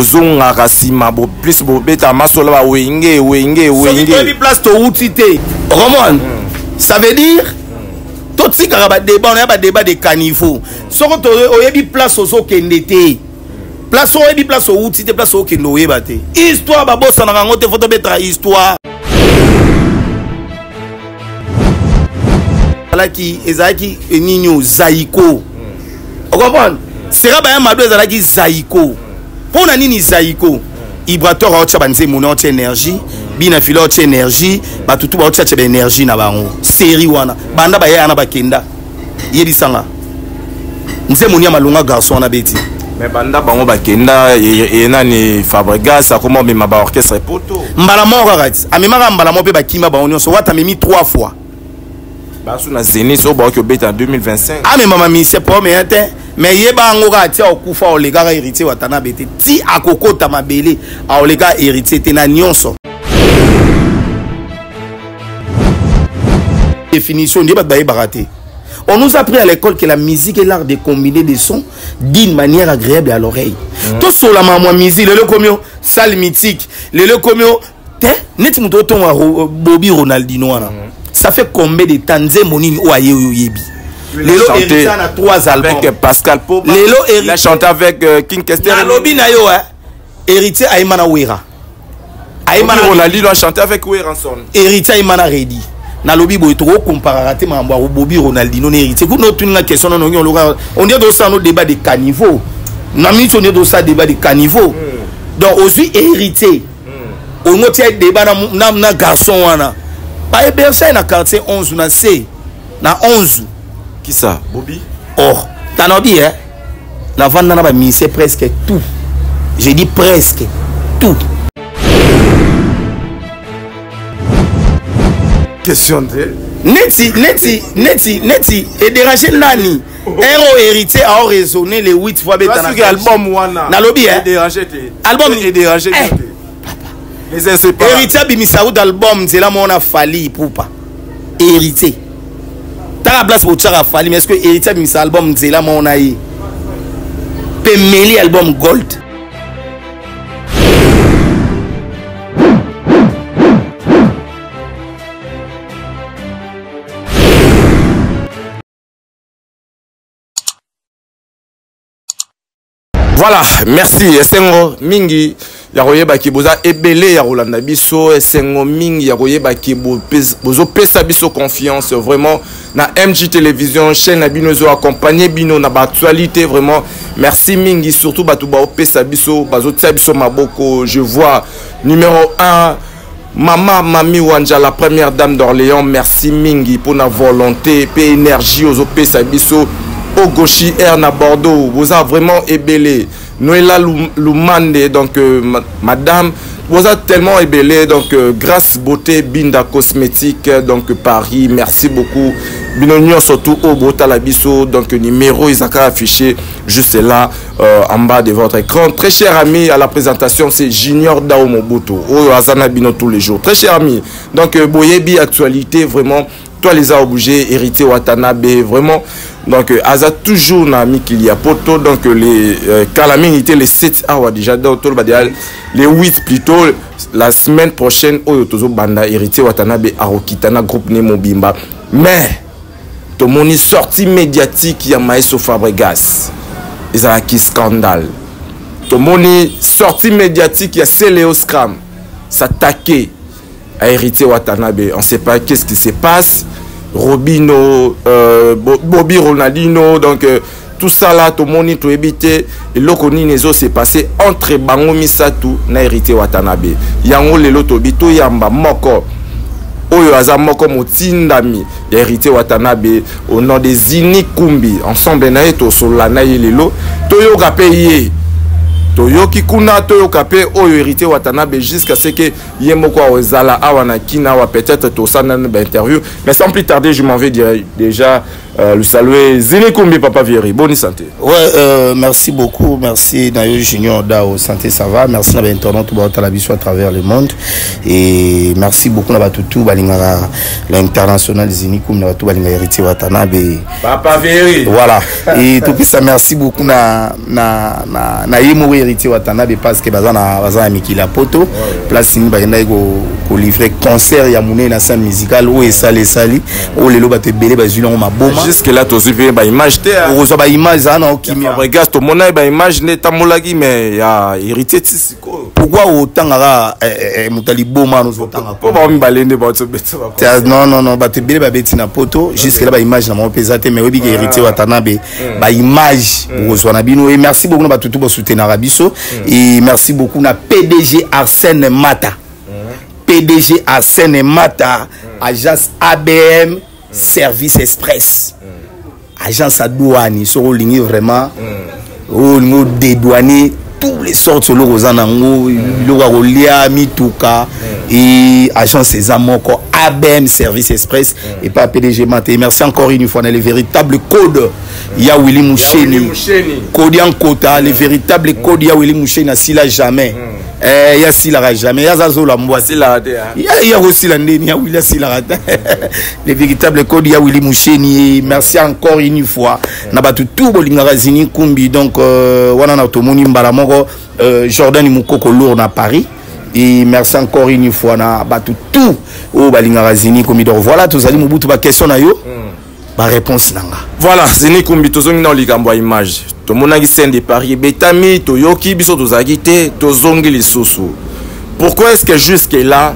bozonga rasima bo plus bo beta masola ba wenge. Soki place to outité. Roman. Ça veut dire tout si ka ba débat, on a ba débat de caniveau. Soko to oyebi place ozo kendete. Place oyebi place outité, place o kendo yeba te. Histoire ba bossa na ngote photo betra histoire. Alaki ezaki ninyo zaiko. On comprend? Sera ba mado ezalaki zaiko. Pona nini zaiko? Ibrator a banze mon énergie, bina filo énergie, ba tutu ba otcha chebe énergie na bango. Série wana. Banda ba ya na bakenda. Yedi sanga. Nze monia malunga garçon na beti. Mais banda bango bakenda et nani Fabregas a comment mema ba orchestre poto. Mbala moko rat. Amema mbala mo pe bakima ba onyo so wata memi 3 fois. Ba sous na Zénith so ba ko beta en 2025. Ah mais maman mi c'est pas mais mais yeba ngoka tia okufa olega héritier watana bete ti akokota mabele a olega héritier te na nyonso. Définition de ba baraté. On nous a appris à l'école que la musique est l'art de combiner des sons d'une manière agréable à l'oreille. Tout sur la maman musique, le comio, salle mythique, le comio, net mutoton Bobby Ronaldinho. Ça fait combien de temps Zemoni ou Ayebi? Lelo hérité a 3 albums. Avec Pascal Pop. Lelo hérité. Il a chanté avec King Kester. Lobby na yo hérité Aymana Wera. Aymana Ronaldinho a chanté avec Wera ensemble. Hérité Aymana Redi. Na lobby boy trop comparé mambo Bobby Ronaldinho hérité. Ku no tuna question non on dit dans ça no débat de caniveau. Na mi on dit dans ça débat de caniveau. Donc aussi hérité. On no tie débat na garçon wana. Ba bercer na quartier 11 na C. Na 11. Qui ça? Bobby? Or, t'en as dit, hein? La vente n'a pas mis, c'est presque tout. J'ai dit presque tout. Question de. Neti, et déranger Nani. Héros héritier a raisonné les 8 fois. Parce que l'album Wana. Na lobby, hein? Album est dérangé. Les inséparables. Héritier Bimisaoud d'album, c'est là où on a fallu pour pas. Héritier. T'as la place pour Tchara Fali, mais est-ce que héritier de cet album, c'est là mon aïe? Pemeli album Gold. Voilà, merci. Esengo mingi yaroye baki boza ebele ya Rolanda biso esengo mingi yaroye baki bozo pesa biso confiance vraiment na MJ Télévision chaîne bino zo accompagner bino na ba actualité vraiment merci mingi surtout batu ba pesa biso bazo tia biso maboko. Je vois numéro 1 Mami Wanja, la première dame d'Orléans, merci mingi pour la volonté et énergie aux pesa biso. Ogoshi Air na Bordeaux, vous avez vraiment ébélé. Noëlla Lumande, donc madame, vous avez tellement ébélé, donc grâce beauté Binda Cosmétique, donc Paris, merci beaucoup. Binonio surtout au Botalabiso, donc numéro Isaka affiché juste là en bas de votre écran. Très cher ami, à la présentation c'est Junior Dao Mobutu, au Azana Bino tous les jours. Très cher ami, donc Boyebi actualité vraiment. Toi les a obligés, hérité Watanabe, vraiment. Donc, Aza toujours n'a mis qu'il y a poto. Donc, les Kalaming étaient les 7 hours déjà. Donc, les 8 plutôt. La semaine prochaine, Oyotozo Banda, hérité Watanabe, Arokitana, groupe Nemo Bimba. Mais, tout le monde est sorti médiatique, il y a Maestro Fabregas. Ils ont acquis scandale. Tout le monde est sorti médiatique, il y a Céléo Scram. S'attaquer à hérité Watanabe. On ne sait pas qu'est-ce qui se passe. Robino, Bobby Ronaldinho, donc tout ça là, tout le monde est évité. Et l'okoni nezo s'est passé entre Bango Misatu na hérité Watanabe. Yango lelo tobito yamba moko. Oyo aza moko motindami hérité Watanabe au nom des Zini Kumbi. Ensemble na eto solana lelo. Toyo kapeye. Toyoki kuna toyoka pe oyo hérité Watanabe jusqu'à ce que yemoko ozala awana kina wa peut-être to sana interview mais sans plus tarder je m'en vais déjà le saluer. Zini Kumbi, Papa Vieri, bonne santé. Ouais, merci beaucoup. Merci Nayo Junior Dao, santé, ça va. Merci à l'internaute à travers le monde. Et merci beaucoup à tout l'international Zini Kumbi, à tout héritier Watanabe. Papa Vieri. Voilà. Et tout ça, merci beaucoup na Yemo héritier Watanabe parce que Bazana Mikila Poto. Place ni Bagenda ko livrer concert ya mouné na scène musicale où est salé sali où les loba te belé bazulon ma boma. Jusque là tu as ba image te. Ozo ba image ana okimia. Regarde to mona ba image ne tamolaki mais ya héritier tisiko. Pourquoi autant ara mutali boma nous autant ko ba mbalende ba to beta ba. Non ba te belé ba beti na poto jusque là ba image na mo pesate mais obi héritier Watanabe ba image ozo na bino et merci beaucoup na tout soutenir Arabiso et merci beaucoup na PDG Arsène Mata. PDG Arsène Mata, agence ABM, service express. Agence à douane, sur le ligne vraiment, au niveau des douaniers, tous les sortes de l'Orozanango, l'Orarolia, Mituka, et agence des Amoko, ABM, service express, et pas PDG Mata. Merci encore une fois, on a le véritable code. Il y a Willy Moucheni, code en quota, le véritable code, il y a Willy Moucheni, s'il a jamais. Il y a si la jamais, il y a Zazo la moi, il y a aussi la il y a Willy Silarata. Le véritable code, il y a Willy Moucheni. Merci encore une fois. Nabatu tout bolingara Zini Kumbi, donc wana na automoni mbalamoko Jordan Moukoko lourd na Paris. Et merci encore une fois na batu tout au balingara Zini Kumbi. Donc voilà, tous allez mubutu ba question na yo. Ba réponse nanga. Voilà, Zini Kumbi tozongi na likambo image. To monaki scène de Paris betami to yoki biso tozaki te tozongi lisusu. Pourquoi est-ce que jusque là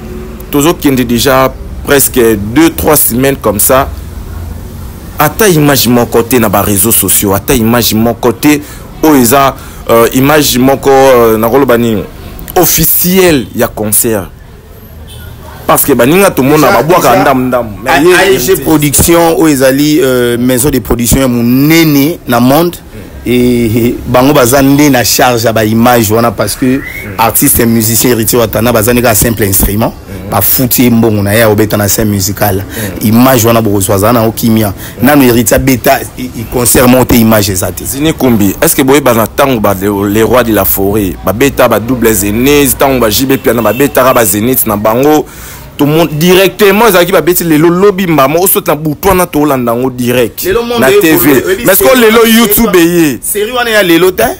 tozokende déjà presque 2-3 semaines comme ça ata image mon côté na ba réseaux sociaux ata image mon côté oeza image moko na kolobani officiel ya concert parce que baninga tout monde a boire ndam mais AEG production oezali maison de production monene na monde. Et bango bazande na charge ba image wana parce que artiste et musicien héritier Watana bazane ka simple instrument ba fouti mbongo na ya obeta na scène musicale image wana bozwaza na okimia nanu héritier beta il concert monter image ezate Zini Kumbi est-ce que boye bana tango ba les rois de la forêt ba beta ba double zénith tango ba JB piano ba beta ba zénith na bango tout le monde directement ça qui va bêter les lobby maman au saut na boutona to landango direct na TV mais est-ce que les YouTube yé série wana ya lelo ta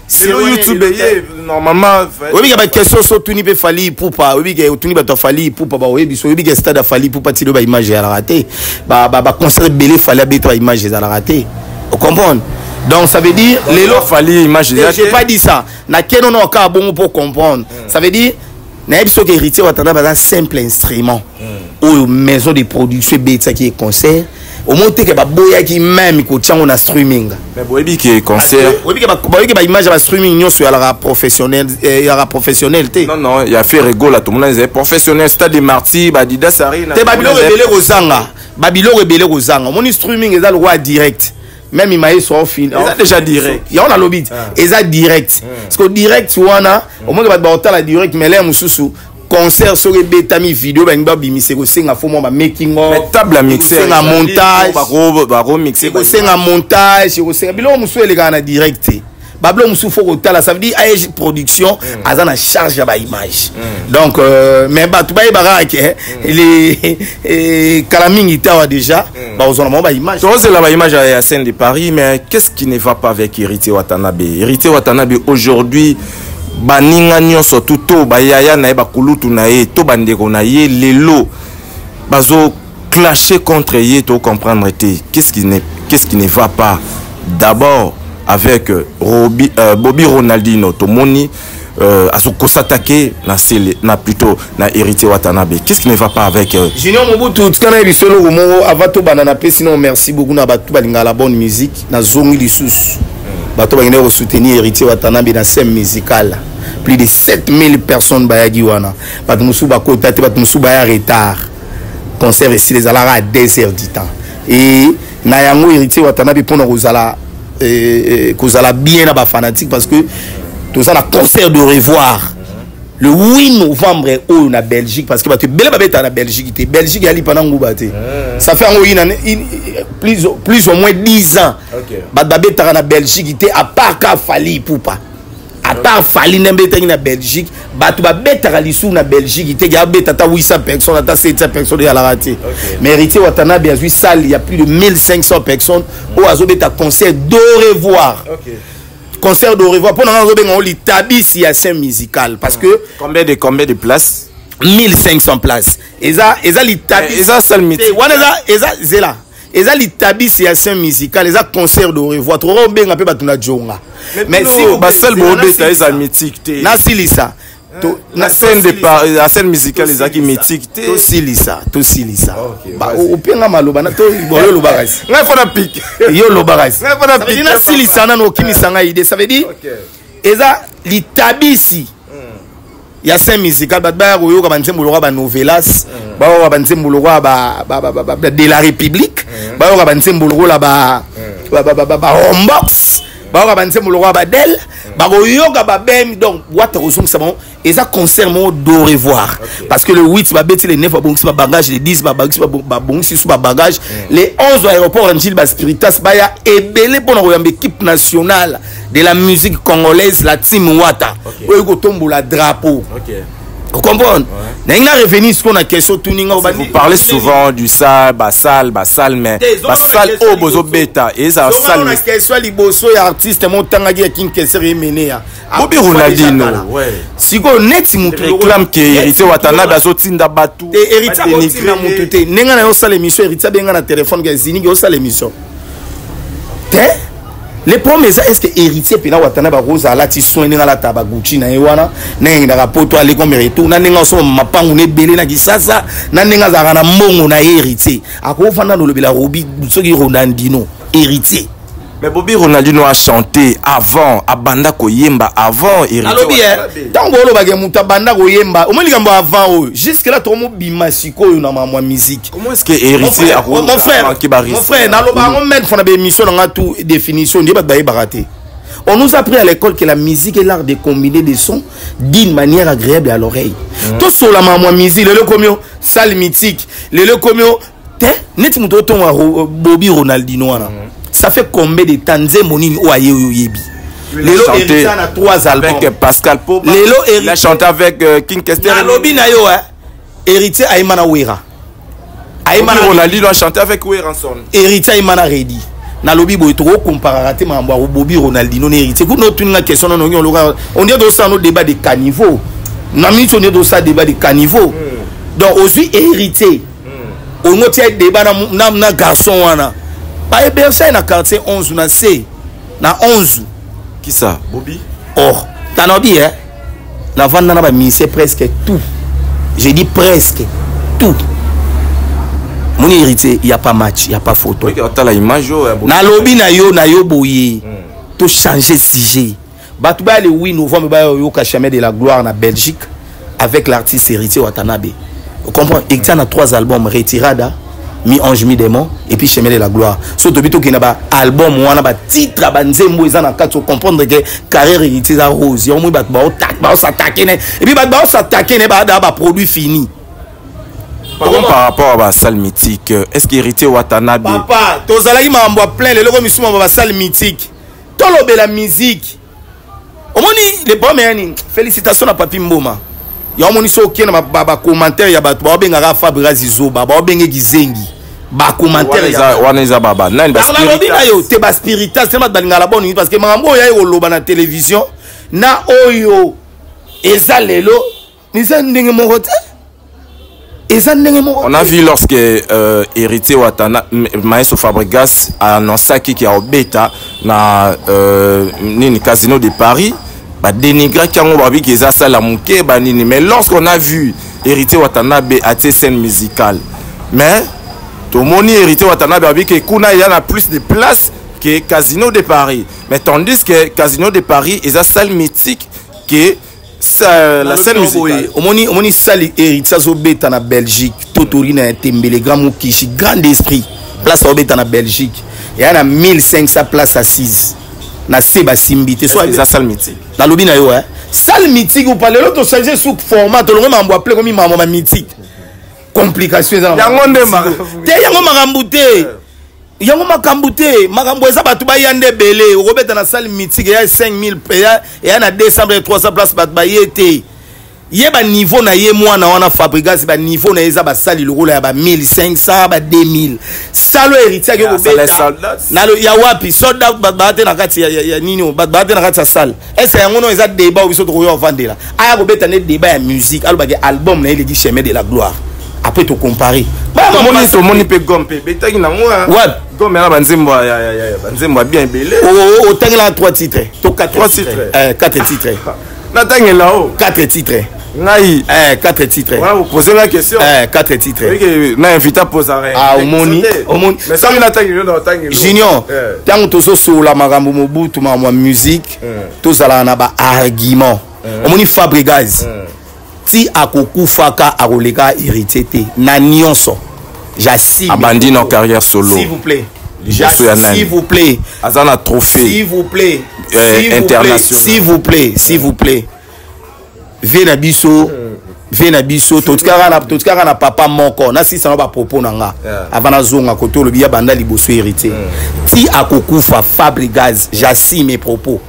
série YouTube yé normalement obi ka ba question so tuni pe fali poupa obi ka tuni ba to fali poupa ba obi so obi ka stade fali poupa ti do ba image ya la raté ba concert belé fali ba image ya la raté vous comprenez donc ça veut dire les lo fali image ya j'ai pas dit ça na keno no ka bon pour comprendre ça veut dire Naïbso qui héritier Watana un simple instrument ou maison de production bêta qui est concert au moins que ba boya qui même ko tchango na streaming mais boyebi qui est concert boyebi que ba image ba streaming nyo so ya la professionnel ya la professionnel té non il y a fait rigolo là tout le monde est professionnel stade de Marty ba Dida Sarina té babilo rebelle ko zanga mon streaming est le roi direct. Même il m'a sur film déjà direct il y a lobby et ça direct parce que direct tu vois au moins va ba la direct mais là mususu concert sur les bêta mi vidéo ba ngba bimise ko senga fo mo ba making of table mixer senga montage ba remixer ko senga montage ko senga bilo musu ele kana direct bablo musu fo ko tala ça veut dire AEG production azana charge ba image donc mais ba tu ba ibara ke les kalamingi tawa déjà ba ozona mo ba image c'est la image à scène de Paris mais qu'est-ce qui ne va pas avec héritier Watanabe aujourd'hui baninga nyonso tuto bayaya na ba kulutu na ye to bandeko na ye lelo bazo clasher contre ye to comprendre qu'est-ce qui ne va pas d'abord avec Bobby Ronaldinho Tomoni à ce qu'on s'attaquer na plutôt na héritier Watanabe qu'est-ce qui ne va pas avec Junior Mobutu tukana bisolo mo avato banana pe sinon merci beaucoup na batu balinga la bonne musique na zongi lisusu bato bangene ko soutenir héritier Watanabe na scène musicale plus de 7000 personnes bayagi wana bato musu ba kota te bato musu ba ya retard concert ici les alara à 2h du temps et na yango héritier Watanabe pona kozala bien na ba fanatique parce que tout ça la concert de revoir le 8 novembre au na Belgique parce que tu belle babeta na Belgique te Belgique ali pendant ngubate ça fait plus ou moins 10 ans babeta na Belgique te à part ka fali poupa ata fali nembeta na Belgique batu babeta lisou na Belgique te ga beta ta 800 personnes ata 700 personnes à la raté mais Héritier Watanabe a vu salle il y a plus de 1500 personnes au azobeta concert de revoir concert de revoir pour nous l'établissement il y a scène musicale parce que combien de places 1500 places et ça l'établissement salle mythique et ça l'établissement il y a scène musicale et ça concert de revoir trop bien un peu batuna jonga mais si ba salle bobeta eza mythique te na silisa la scène musicale les aki mythique to silisa ba openga maloba na to boyo lobarasi ngai fona pique yo lobarasi ngai fona pique na silisa na no kimisanga idée ça veut dire eza litabisi ya scène musicale ba ba yo ka banzembo lo ba novelas ba yo ba nzembo lo ba de la République ba yo ka banzembo lo la ba homebox ba yo ka banzembo lo ba del ba yo ka ba bem donc wata ko sum sabon et ça concert mon de revoir parce que le 8 va bêter les 9 va bongi ba bagage les 10 ba bongi sous ba bagage les 11 aéroport Angil ba Spiritas ba ya ebele pour na équipe nationale de la musique congolaise la team Wata oyo ko tombola drapeau vous comprenez n'enga revenir sur la question tuninga vous parlez souvent du salle mais salle au bozo beta et ça salle mais question liboso ya artiste montanga ki Kinkeser mené ya Bobby Ronaldinho siko neti mutu réclame que Héritier Watanabe azotinda batu Héritier azotinda mutu te nenga na yo sala émission Héritier benga na téléphone ga zini yo sala émission te les premiers est-ce que Héritier pena Watanabe rosa la ti soin nenga la taba Gucci na ewana nenga rapport to aller comme retour na nenga so mapangu ne belé na kisasa na nenga za na mbongo na Héritier akofanda no lobela robi soki Ronaldinho Héritier. Mais Bobby Ronaldinho a chanté avant, a banda koyemba avant Héritier. Tant que le muta banda koyemba, au moins ligambo avant jusque là tout le monde bimasiko na ma musique. Comment est-ce que Héritier a mon frère, na loba on met fona be mission na tout définition, ndi ba baraté. On nous a appris à l'école que la musique est l'art de combiner des sons d'une manière agréable à l'oreille. Tout sur la ma musique, le comio salle mythique, le comio te neti muto ton Bobby Ronaldinho na. Ça fait combien de temps Nzemoni ou aye yebi? Lelo Héritier a 3 albums avec Pascal Pop. Lelo il a chanté avec Kinkeser. Lobi na yo Héritier Aimana Wera. Aimana Ronaldinho a chanté avec Wera ensemble. Héritier Aimana Redi. Na lobi boy trop comparate mambo Bobby Ronaldinho Héritier. Ku no tuninga question no on dit dans ça no débat de caniveau. Na mi on dit dans ça débat de caniveau. Donc aussi Héritier. On no tie débat na garçon wana. Ba ebersa na quartier 11 na C na 11 qui ça Bobby tanobi na vendre na ba ministère presque tout j'ai dit presque tout mon Héritier il y a pas match il y a pas photo tu la image na lobby na yo boye to changer sujet batu ba le 8 novembre ba yo ka chemin de la gloire na Belgique avec l'artiste Héritier Watanabe vous comprenez il y a 3 albums Retirada mi ange mi démon et puis chemin de la gloire so to bito ki na ba album wana ba titre ba nzembo eza na kato comprendre que carrière Héritier za rose yo mo ba s'attaquer et puis ba s'attaquer ne ba produit fini par rapport à salle mythique est-ce que Héritier Watanabe papa to zalaki mambo plein le loko misuma ba salle mythique to lobela musique omoni les premiers félicitations à Papi Mboma ya omoni so okena ba commentaire ya bato ba benga Fabra Zizo ba benga Gizengi ba commentaire ya wana eza baba nani ba Spiritas yo te ba Spiritas te ma dalinga la bonne parce que mambo ya oloba na télévision na oyo eza lelo nisa ndenge moko te eza ndenge moko. On a vu lorsque Héritier Watanabe Maestro Fabregas a annoncé qu'il y a au bêta na nini Casino de Paris ba dénigrer kango ba bi ki eza sala muke ba nini mais lorsqu'on a vu Héritier Watanabe à cette scène musicale mais tout le monde Héritier Watanabe a vu que kuna il y en a plus de place que Casino de Paris mais tandis que Casino de Paris est une salle mythique que la scène musicale omoni salle Héritier Zobeta na Belgique Totori na Tembele Grand Mokishi grand esprit place Zobeta na Belgique il y en a 1500 places assises na Seba Simbité soit la salle mythique na lobi na yo salle mythique ou pas l'autre changer sous format to longo mambo appeler comme mambo mythique complication ça yango nde yango makambo te yango makambo te makambo eza batu bayande belé robeta na salle mythique ya 5000 ya na 200 300 places batu bayete yeba niveau na ye mwana wana Fabregas ba niveau na eza ba sali le rôle ya ba 1500 ba 2000 salo héritier ke robeta na ya wapi soldat ba te na kati ya nini ba te na kati ya salle est-ce yango no eza débat ou biso to yo vandela aya robeta ne débat ya musique alo ba album na ele di chemin de la gloire après to comparer moni pe gompe betaki na moi what gompe na banzembo banzembo bien belé o tangi la 3 titres to 4 titres 4 titres na tangi là-haut 4 titres ngai 4 titres voilà vous posez la question 4 titres na invité à poser omoni mais ça na tangi na tangi junior tango to so la makambo mobutu ma musique to zala na ba argument omoni Fabregas ti akokufaka akoleka héritier te na nyonso j'assume abandonne en carrière solo s'il vous plaît s'il vous plaît azana trophée s'il vous plaît international s'il vous plaît Venabiso totkara na papa moko na sisa na ba propos nanga avant zonga koto le biya banda liboso héritier ti akokufa Fabregas j'assume mes propos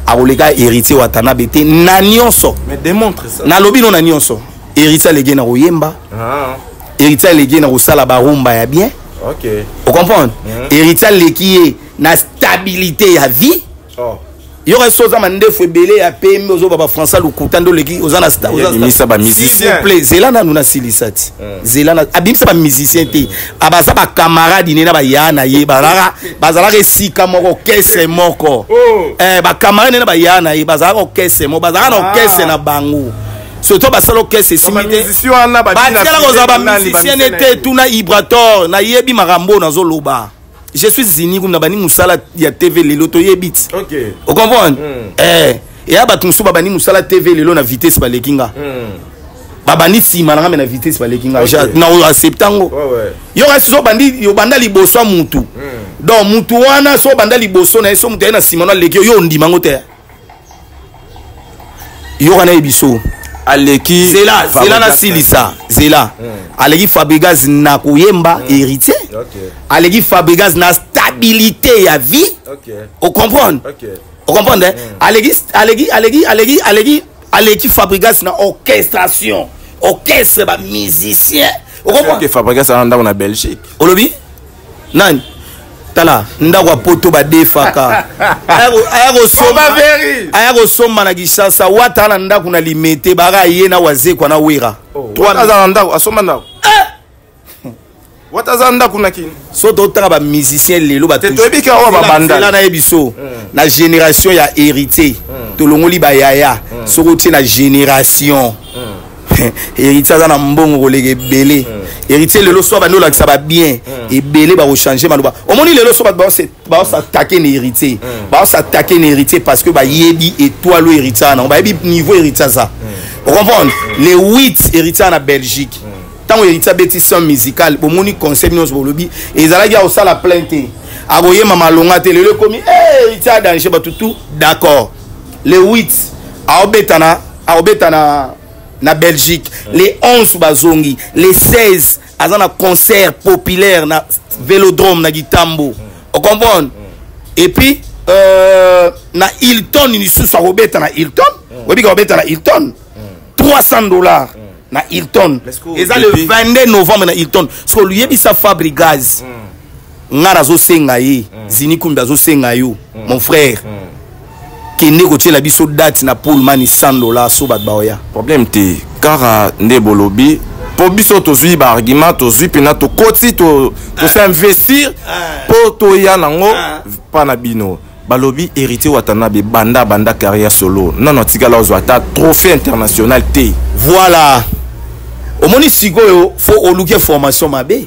akoleka héritier watana bete na nyonso mais démontre ça na lobi non na nyonso héritier lege na koyemba héritier lege na kosala barumba ya bien OK vous comprenez héritier leki na stabilité ya vie il y aurait chose à mande febele ya pm ozo baba français lukutando leki ozana star ozana ba musicien s'il vous plaît zelana nous na silisati zelana abimisa ba musicien te abasa ba camarade na ba yana ye bazala bazala sika moko kese moko ba camarade na ba yana ye bazala kese mo bazala na kese na bango surtout basalo kese simite batela koza ba musicien te tuna Ibrator na yebi makambo na zoloba. Je suis zini comme nabani musala ya TV lelo to yebit. OK. Vous comprenez? Et ya batumsu babani musala TV lelo na vitesse ba lekinga. Babani sima na na vitesse ba lekinga. Na acceptango. Ouais. Yo reste so bandi yo banda liboso mutu. Donc mutu wana so banda liboso na so mutu na sima na lekio yo ndima ngote. Yo kana ebiso. Aleki Zela na silisa Zela Aleki Fabregas na koyemba héritier Aleki Fabregas na stabilité ya vie vous comprenez vous comprenez Aleki Fabregas na orchestration orchestre ba musicien vous comprenez Fabregas anda na Belgique olobi nani tala ndakwa poto ba defaka ayako soma na Kinshasa wata na ndaku na limete baka yena wazekwa na wera wata ndaku asoma ndaku wata ndaku na kini so to tanga ba musicien lelo ba to ebika wa ba banda na ebiso na génération ya héritier to longoli ba yaya soko ti na génération héritier za na mbongo kolege belé héritier lelo so ba no la ça bien et belé ba changer maloba omoni lelo so ba s'attaquer na héritier ba s'attaquer na héritier parce que ba yebi étoile héritier na ba yebi niveau héritier ça vous comprenez les 8 héritiers na Belgique tant héritier beti son musical omoni concept nos bolobi et ezalaki ya osala plainte aboye mama longa te lelo komi héritier danger ba tout d'accord les 8 aobetana na Belgique les 11 bazongi les 16 azana concert populaire na Vélodrome na Gitambo vous comprenez et puis na Hilton ni sous robeta na Hilton obi robeta na Hilton $300 na Hilton et ça le 22 novembre na Hilton parce que lui bisa Fabregas ngara zo senga ye zini kumba zo senga yo mon frère kende ko tshela biso date na Pullman $100 so bat baoya problème te car ndebolobi po biso tozui ba argument tozui pena to koti to s'investir po to ya nango pa na bino balobi héritier watanabe banda carrière solo non tikala ozwata trophée international te voilà omoni sikoyo faut oluke formation mabe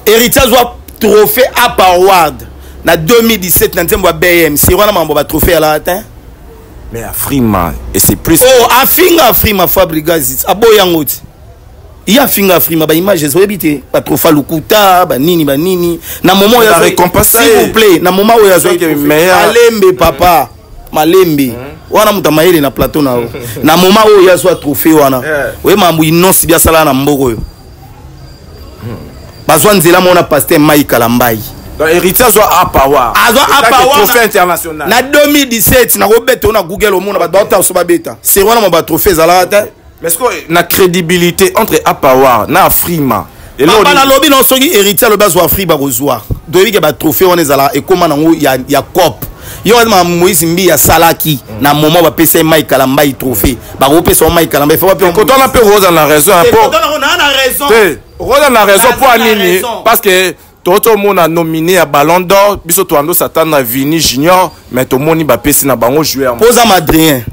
héritier zwa trophée up award na 2017 na ntembo BM si wana mambo ba trophée ala atteint mais Afrima et c'est plus Afrima Fabregas aboyangoti iya finga Afrima ba image zo ebité ba trophée lukuta ba nini na moment ya récompense s'il vous plaît na moment ya zo malembe papa malembe wana muta mayele na plateau na na moment où il y a soit trophée wana oui mambu inonsi bien sala na mboko yo bazwa nzela mona pasteur Mai Kalambai donc héritier soit à power trophée international na 2017 na robeta on a Google au monde ba bata so ba beta c'est wana ba trophée zala mais est-ce que na crédibilité entre Apawa na Afrima et là on a lobby non soki héritier le bazwa Afriba rozwa doyi ke ba trophée on ezala et comment nango ya cop yo ma Moïse Mbi ya salaki na moment ba pesa Mai Kalambai trophée ba repesa Mai Kalambai faut pas quand on a peu Rose en la raison pour on a raison Rose en la raison pour Anini parce que Toto monde a nominé à Ballon d'Or biso to ando Satan na Vini Junior mais to moni ba pesa na bango joueur posa Madrien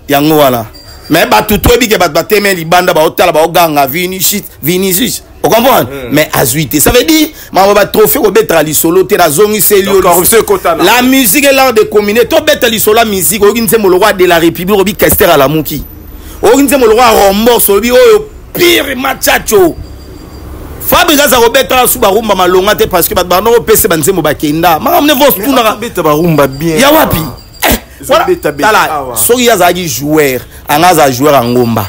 yango wala mais ba tout tobi ke ba bateme libanda ba otala ba oganga Vinicius on comprend mais azuité ça veut dire ma ba trophée ko betra li solo te na zongi selio la musique est l'art de combiner to betra li solo la musique o ginze mo le roi de la république obi Kester à la muki o ginze mo le roi Rombo sobi o pire machacho Fabrice za robetra su ba rumba malonga te parce que ba no pese banze mo ba kenda ma amne vos tuna ka beta ba rumba bien ya wapi voilà soki azaki joueur angaza joueur angomba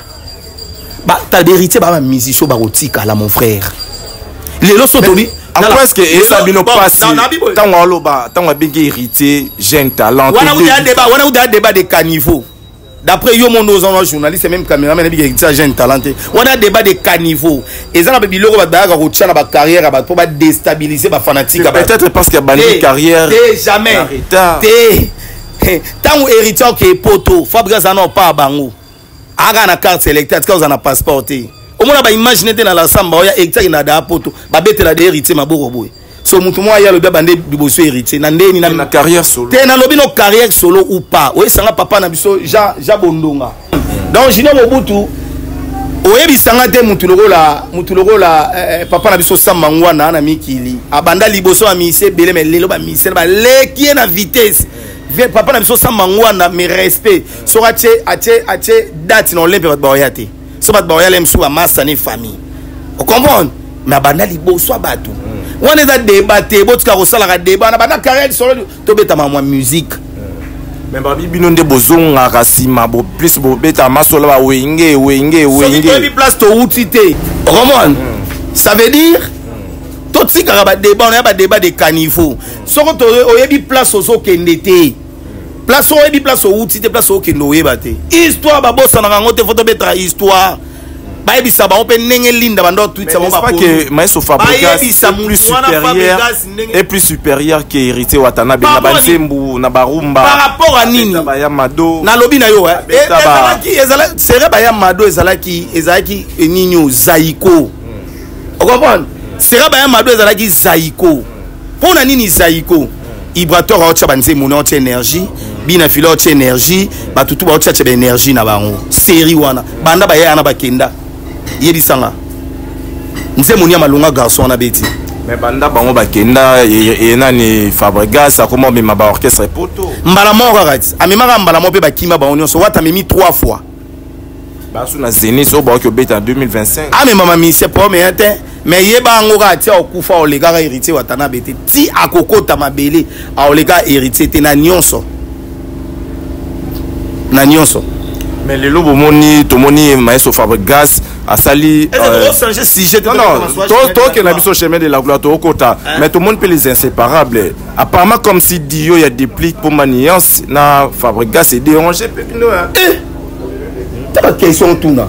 ba ta vérité ba musicien ba kotika la mon frère lelo sotobi après est-ce que Sabino passe tango aloba tango bengi héritier jeune talent wana uda débat de caniveau d'après yo mon journaliste même caméraman bi héritier jeune talent wana débat de caniveau ezana ba biloko ba daga ko tshana ba carrière ba pour ba déstabiliser ba fanatique peut-être parce que ba carrière jamais tant héritier qui est poto Fabrice non pas bango aga na carte électorale parce qu'on a passeport au moins ba imaginer dans la samba ya héritier na da poto ba betela de héritier maboko boy so mutu mo ya le bande biboso héritier na ndeni na carrière solo te na lobi no carrière solo ou pas o sanga papa na biso ja bondonga donc jino mobutu o yebi sanga te mutu lokola papa na biso samba ngwana na mikili abanda liboso amise bele mais lelo ba mise ba leki na vitesse papa na biso samba ngwana mais respect so ache date na olympe ba boyate so ba boyale msu ba master ni famille on comprend mais abanda liboso abatu on est à débattre botka ko sala ka débat na bana carrière solo to beta ma musique mais babi bino nde bozonga kasima bo plus bo beta masolo ba wenge so place to outité comprend ça veut dire to tika ba débat on a ba débat de caniveau so ko to oyebi place ozo kendete place oyebi place outité place o kendo yeba te histoire ba bossa na ngote photo betra histoire bayebi saba on peut nenge linda bando tweet ça pas que Maestro Fabregas est plus supérieur que héritier Watanabe na banzembu na barumba par rapport à nini na lobi na yo ezala serait ba ya mado ezalaki nini zaiko on comprend serait ba ya mado ezalaki zaiko pona nini zaiko Ibrator a otcha banzembu na otcha énergie bina filo otcha énergie batutu ba otcha ba énergie na bango série wana banda ba ya na bakenda yedi sanga nze monia malonga garçon na beti mais banda bango bakenda nani Fabregas akoma mema ba orchestre poto mbala moko rati amemaka mbala mo pe bakima ba onyo so wata memi 3 fois basu na Zénith so ba ko beta en 2025 amema mise po me ete mais yeba ngo ka tia okufa olega ka héritier watana beti ti akokota mabele a olega héritier te na nyonso mais le lobo moni to moni Maestro Fabregas asali toi qui n'a pas chemin de la gloire to kota mais tout le monde peut les inséparables apparemment comme si Dio y a des plis pour maniance na Fabregas est dérangé pepino t'as pas question tout na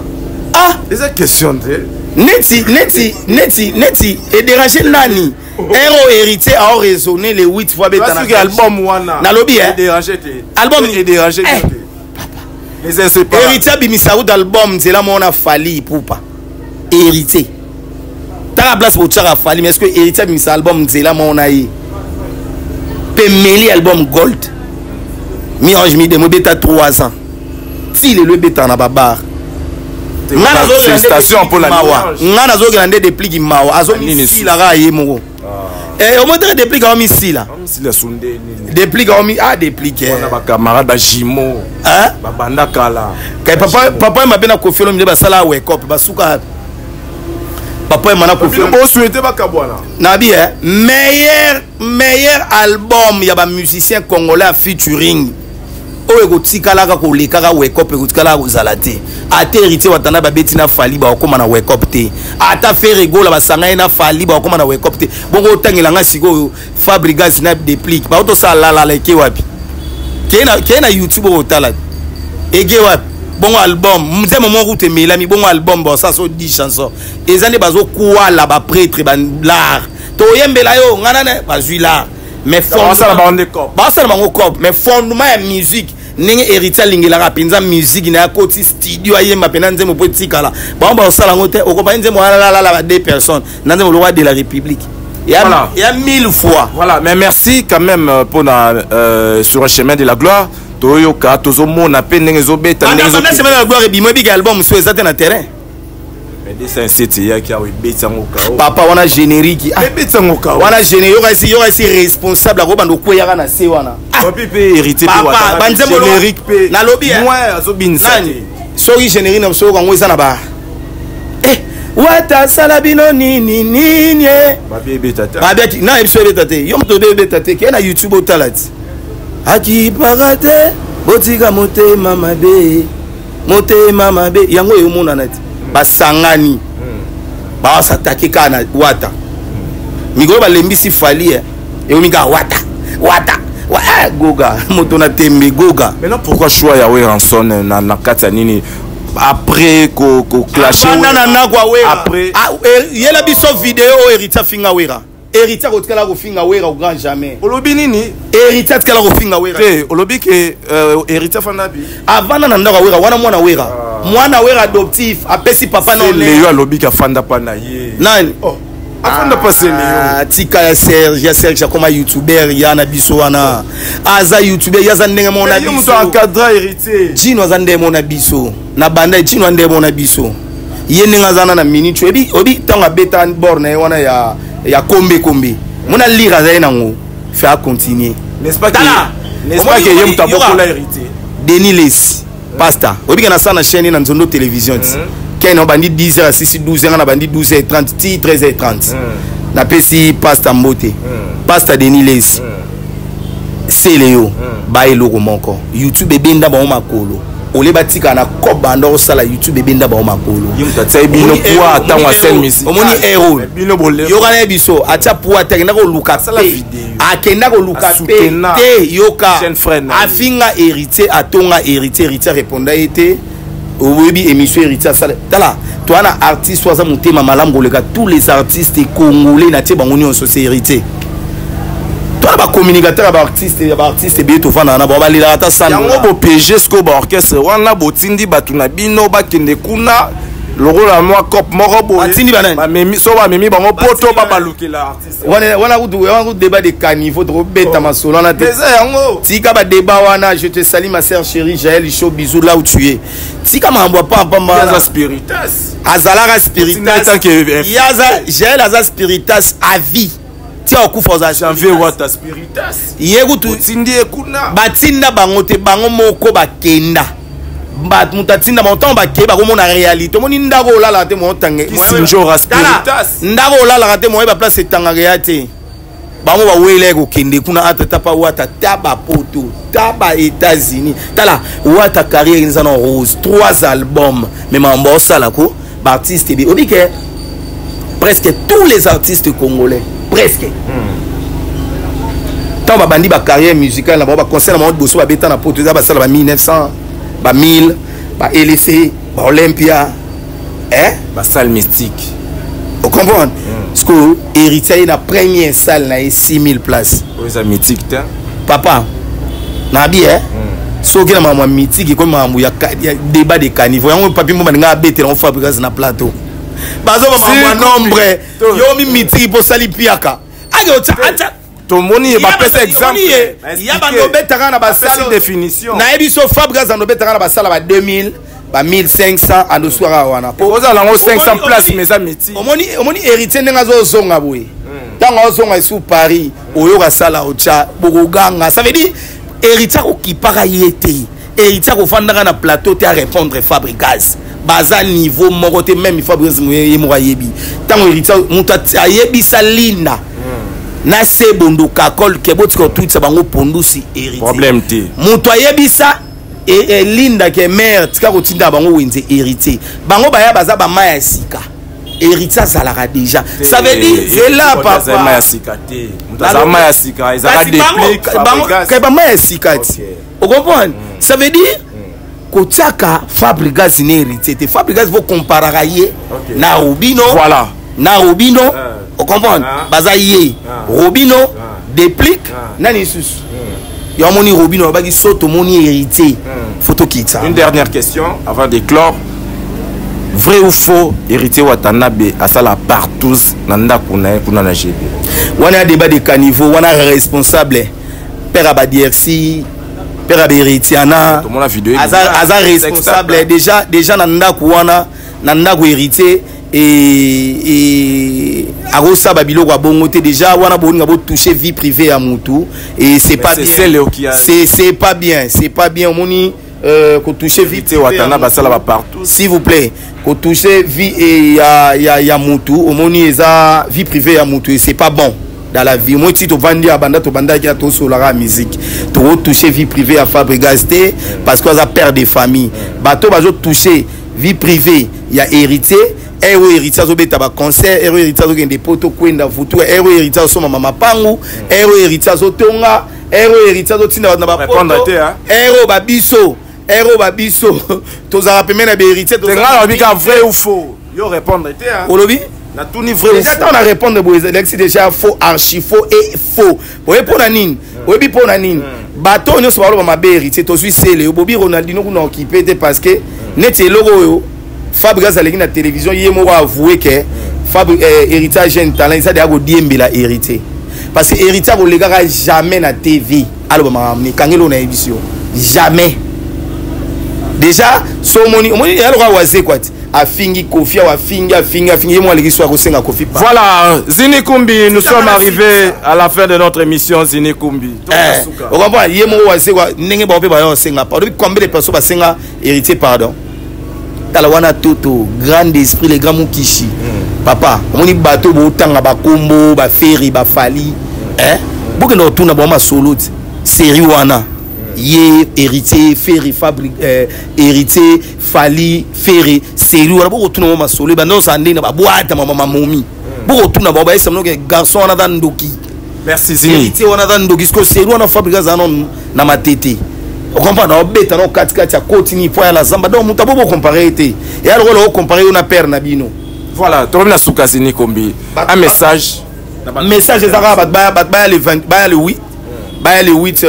des questions neti et déranger nani héros héritier a raisonné les 8 fois beta na album wana na lobby dérangé album est dérangé les inséparables héritier bimisaou d'album c'est là mon a fallu poupa héritier ta place pour tchara fallu mais est-ce que héritier bimisa album c'est là mon a eu pemeli album gold mi ange mi de mo beta 3 ans si le beta na babar félicitations pour la ngana zo grande des plis mawa azo mi si la ra yemo au moins des plis comme ici là des plis comme des plis on a camarade ba jimo hein ba banda kala kay papa m'a bien confié le ba sala wake up ba suka papa m'a confié on souhaiter ba kabwana nabi meilleur album ya ba musicien congolais featuring oyo kotikalaka kolekaka wake up ekotikalaka kozala te ata héritier watanda babeti na fali bakokoma na wake up te ata faire egola basanga ye na fali bakokoma na wake up te bongo otangelanga sikoyo Fabregas na déplique baotosala lala eke wapi keye na YouTube okotala ege wapi bongo album mzemo mon route melami bongo album bosa so 10 chansons eza nde bazokuwala baprêtre balar toyembela yo ngana ne bazwi la mais bango cop mais fondement ya musique ndenge héritier alingelaka mpenza musique na yakoti studio ayemba mpena nzembo mpo etikala bango baosala yango te okopa nzembo alalala ba 2 personnes na nzembo le roi de la république il y a 1000 fois. Voilà, mais merci quand même pour sur le chemin de la gloire. Toyoka, Tozomona, Penengezobeta. Chemin de la gloire, et bimobi album sur les atteint terrain. Mais c'est un set qui a eu Betangoka. Papa, on a générique. Betangoka. On a générique, il y aura ici responsable à Robando Koyara na Sewana. Papi peut hériter de Papa, générique peut. Na lobby. Moi, Azobin Sani. Sorry, générique, na msoko ngwe sana ba. Wata salabino nini babi betata babi na ebiso betate yo mto be betate ke na YouTube otalati aki parate botika motema mabe yango yo mona nati basangani ba s'attaquer kana wata migolo balembisi fali e mika wata goga moto na tembe goga. Maintenant pourquoi choix ya Ranson na kata nini après ko clasher après yela biso vidéo héritier finga wera héritier ko tkala ko finga wera au grand jamais olobi nini héritier tkala ko finga wera te olobi ke héritier fanabi avant na ndaka wera wana mwana wera adoptif apesi papa non le yo alobi ka fanda pa na ye nani afin de passer les tika ya Serge comme youtuber yana biso wana aza youtuber yaza ndenge mona biso muto encadra héritier jino aza ndenge mona biso na banda jino ande mona biso ye ndenge zana na minute obi tanga beta borne wana ya kombe mona lire za nango faire continuer n'est-ce pas que ye muto abokola héritier Denis Les pasta obi kana sana chaîne na nzondo télévision Ken on bandit 10h à 6 12h on a bandit 12h30 13h30 na pesi pasta mbote pasta Denis Les c'est Léo ba eloko moko YouTube ebenda ba makolo ole batika na kobanda osala YouTube ebenda ba makolo yimta tsebino kwa atangwa scène musique omoni hero bino bolé yoka na biso atia pour atengena ko luka sala vidéo akenda ko luka te yoka afinga héritier atonga héritier répondait était oui, émission héritier ça là toi na artiste soit motema malamu koleka tous les artistes congolais na tie bangoni en société toi ba communicateur ba artiste be to fana na ba balila ata sana yango bo PG sko ba orchestre wana botindi batuna bino bakende kuna lokola moi cop moko bo batindi banani ba memi so ba memi bango poto ba balukela artiste wana ku débat de caniveau trop bête masolo na te yango tika ba débat wana je te salue ma sœur chérie Jaël Chaud bisous là où tu es tika mambo pa yaza spiritas azalaka spiritas yaza Jaël aza spiritas à vie tia okufa za janvier wata spiritas yekutu tindi ekuna batinda bango te bango moko bakenda bat mutatinda montant bakeba ko mona réalité moni ndako olala te mo tange sinjora spiritas ndako olala te mo ba place tanga réalité bango ba wele ko kende kuna atata pa wata taba poto taba États-Unis tala wata carrière nzana rose 3 albums mais mambo sala ko ba artiste bi obike presque tous les artistes congolais presque tant ba bandi ba carrière musicale ba concert na bosso ba beta na poto za ba sala ba 1900 ba 1000 ba LC ba Olympia ba salle mystique vous comprenez parce que héritier na première salle na 6000 places oui mythique ta papa na bien so que na mama mythique comme mamou ya débat de caniveau yango papi mo nga bete na Fabregas na plateau bazo ba nombre yo mi mythique pour sali piaka acha to moni ba pesa exemple ya ba no betaka na ba salle définition na ebiso Fabregas no betaka na ba salle ba 2000 ba 1500 ando soira wana pour ça lango 500 places mes amis omoni héritier ndenga zo zonga boye tango zonga sous Paris oyo ka sala ocha bokoganga ça veut dire héritier ko kipaka yete héritier ko fandaka na plateau te à répondre Fabregas baza niveau moko te même Fabregas moye mo yebi tango héritier muta ayebi salinda na se bondo kakol ke botika tweet sa bango pondu si héritier problème te moto ayebisa et linda ke mère tika kotinda bango wenze héritier bango baya baza ba maya sika héritier zalaka déjà ça veut dire c'est là papa maya sika te mutaza maya sika ezaka déplique ke ba maya sika ti vous comprenez ça veut dire kotiaka Fabregas ne héritier te Fabregas faut comparer na Robino voilà na Robino vous comprenez baza yé Robino déplique nani sus Yamoni Robino bagi soto moni héritier photo kita. Une dernière question avant de clore. Vrai ou faux héritier Watanabe à ça la partous nanda kuna na GB. Wana débat de caniveau, wana responsable père Abadiersi, père Abéritier ana. Tout le monde a vidéo. Aza responsable déjà nanda kuana nanda ku héritier et arosa babilo kwa bongote déjà wana boninga bo toucher vie privée à mutu et c'est pas bien c'est pas bien moni ko toucher vie privée Watanabe ça là partout s'il vous plaît ko toucher vie et ya mutu moni eza vie privée à mutu et c'est pas bon dans la vie moi ti to vandi abanda to banda ki to sur la musique to toucher vie privée à Fabregas parce que ça perd des familles bato bazo toucher vie privée il y a héritier ero héritier zo beta ba concert ero héritier zo gende poto kwenda vutu ero héritier zo mama mapangu ero héritier zo tonga ero héritier zo tinda na ba poto ero babiso to za rappeler na ba héritier to nga bika vrai ou faux yo répondre te hein olobi na tout ni vrai déjà on a répondre bo Alexis déjà faux archi faux et faux oye pona nini oyebi pona nini bato nyo so ba lo ba ba héritier to suis sele obobi Ronaldinho kuna occupé te parce que neti logo yo Fabregas à la télévision, il m'a avoué que héritage jeune talent, ça déjà go diembela hérité. Parce que héritage on les gars jamais na TV. Alors mamami quand il on a émission jamais. Déjà so moni il a le droit waze quoi. A fingi Kofi a fingi moi les soir au senga Kofi. Voilà, Zini Kumbi, nous sommes arrivés à la fin de notre émission Zini Kumbi. On va voir il m'a waze quoi ndenge ba pe ba yo senga. Depuis combien de personnes ba senga hérité pardon. Talawana Toto, grand esprit, les grands Mukishi. Papa, on y bateau, tanga ba combo, ba ferry, ba fali. Beaucoup de tourna ba solo. Série wana. Yé, héritier, ferry, fabrique, héritier, fali, ferry, série wana. Beaucoup de tourna ba solo. Ba non sandé na ba boîte ma momi. Beaucoup de tourna ba esa mnoke garçon wana dan doki. Merci Zini. Héritier wana dan doki. Parce que série wana fabrique zanon na ma tété. On comprend on bête on kati ya continue pour la zamba donc muta bobo comparer été et alors on comparer on a père nabino voilà to na suka Zini Kumbi un message ezaka ba le 20 ba le 8 ba le 8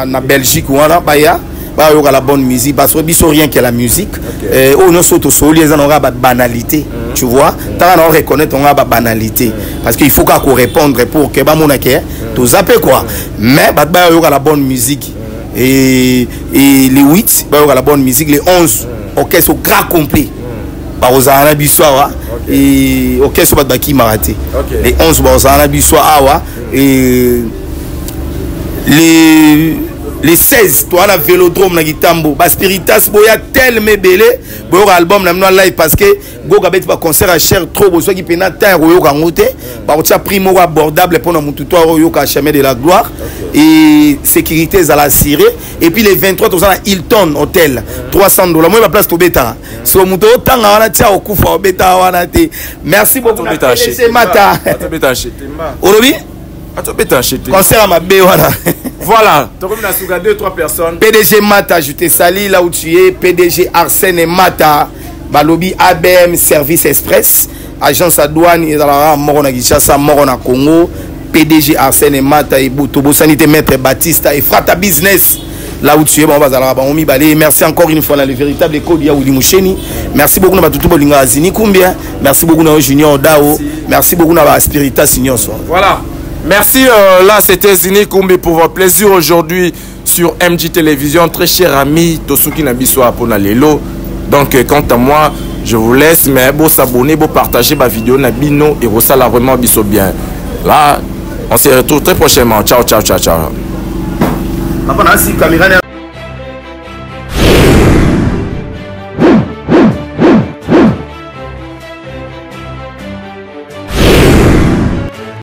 na Belgique voilà ba yo la bonne musique parce que biso rien que la musique on no soto soli les on ba banalité tu vois tant on reconnaître on ba banalité parce qu'il faut qu'on répondre pour que ba monake to zapper quoi mais ba yo la bonne musique et les 8 bah la bonne musique les 11 orchestre au grand complet bah aux arabes soir et orchestre bah qui m'a raté les 11 bah aux arabes soir et les 16 toi la vélodrome na Gitambo ba spiritas boya tellement belé boyo album na mno live parce que go gabet ba concert à cher trop bo so qui pena terre yo ka ngote ba tia primo abordable pour na mututo yo ka chemin de la gloire et sécurité à la Syrie et puis les 23 to na Hilton Hotel $300 moi ma place to beta so muto tanga wana tia okufa obeta wana te merci beaucoup c'est mata olobi concert à ma bé voilà. Voilà, tu as 2-3 personnes. PDG Mata, je te salue là où tu es. PDG Arsène et Mata, Balobi ABM Service Express, agence à douane et dans la Morona Gishasa, Morona Congo. PDG Arsène et Mata et Botobo Sanité Maître Baptiste et Frata Business. Là où tu es, merci encore une fois, le véritable code Yaouli Moucheni. Merci beaucoup à tout le monde Zini Kumbia. Merci beaucoup à Junior Dao. Merci beaucoup à Spirita Signon. Voilà. Merci, là c'était Zini Kumbi pour votre plaisir aujourd'hui sur MJ Télévision. Très cher ami, Tosuki Nabiswa Ponalelo. Donc, quant à moi, je vous laisse, mais bon s'abonner, bon partager ma vidéo Nabino et Rossala vraiment biso bien. Là, on se retrouve très prochainement. Ciao, ciao, ciao, ciao.